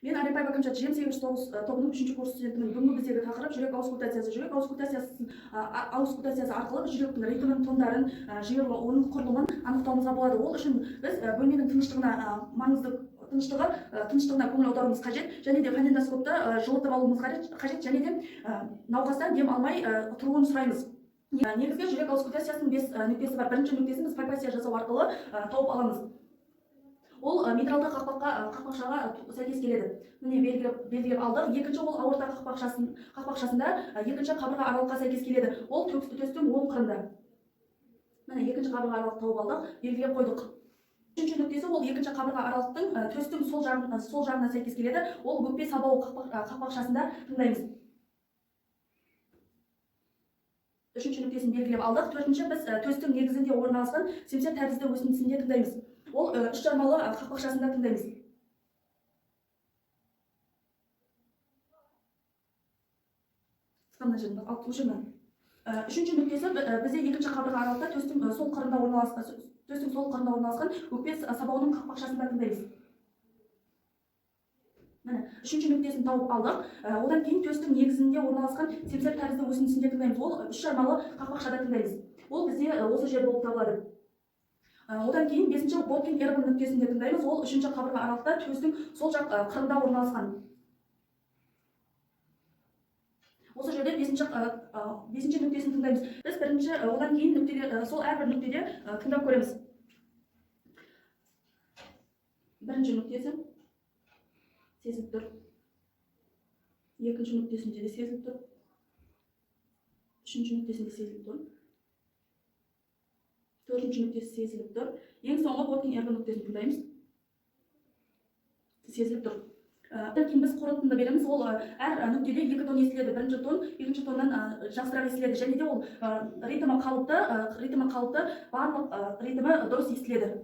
Мен Арипаева Кәмшат Жем 809 тобының 3-ші курс студентімін. Бүгінгі біздегі тақырып жүрек аускультациясы. Жүрек аускультациясы арқылы жүректің ритмін, тондарын, жиырылу, оның құрылымын анықтауымызға болады. Ол үшін біз бөлменің тыныштығына көңіл аударуымыз қажет, және де фонендоскопты жылытып алуымыз қажет, және де науқастан дем алмай тұруын сұраймыз. Негізгі жүрек аускультациясының 5 нүктесі бар. Бірінші нүктесін біз пальпация жасау арқылы тауып аламыз. Ол митралды қақпақшаға сәйкес келеді. Міне белгілеп алдық. Екінші ол аорта қақпақшасында екінші қабырға аралыққа сәйкес келеді. Ол төстің оң қырында. Міне екінші қабырға аралық тауып алдық, белгілеп қойдық. Үшінші нүктесі ол екінші қабырға аралықтың төстің сол жағына сәйкес келеді. Ол өкпе сабауы қақпақшасында тыңдаймыз. Үшінші нүктесін белгілеп алдық. Төртінші біз төстің негізінде орналасқан семсер тәрізді өсіндісінде тыңдаймыз. Ол үш жармалы қақпақшасында тыңдаймыз. Үшінші нүктесі бізде екінші қабырға аралықта төстің сол қырында орналасқан өкпе сабауының қақпақшасында тыңдаймыз. Үшінші нүктесін тауып алдық. Одан кейін төстің негізінде орналасқан семсер тәрізді өсіндісінде тыңдаймыз. Ол үш жармалы қақпақшада тыңдаймыз. Ол бізде осы жер болып табылады. Одан кейін 5-ші Боткин Эрбан нүктесінде тыңдаймыз. Ол 3-ші қабырға аралықта төстің сол жақ қырында орналасқан. Осы жерде 5-ші нүктесін тыңдаймыз. Біз одан кейін сол әрбір нүктеде тыңдап көреміз. Бірінші нүктесі сезіліп тұр. Екінші нүктесінде де сезіліп тұр. Үшінші нүктесінде сезіліп тұр. Төртінші нүктесі сезіліп тұр. Ең соңғы Боткин Эрбан нүктесін тыңдаймыз. Сезіліп тұр. Кейін біз қорытынды береміз. Ол әр нүктеде 2 тон естіледі. Бірінші тон, екінші тоннан жақсырақ естіледі. Және де ол ритмі қалыпты, барлық ритмі дұрыс естіледі.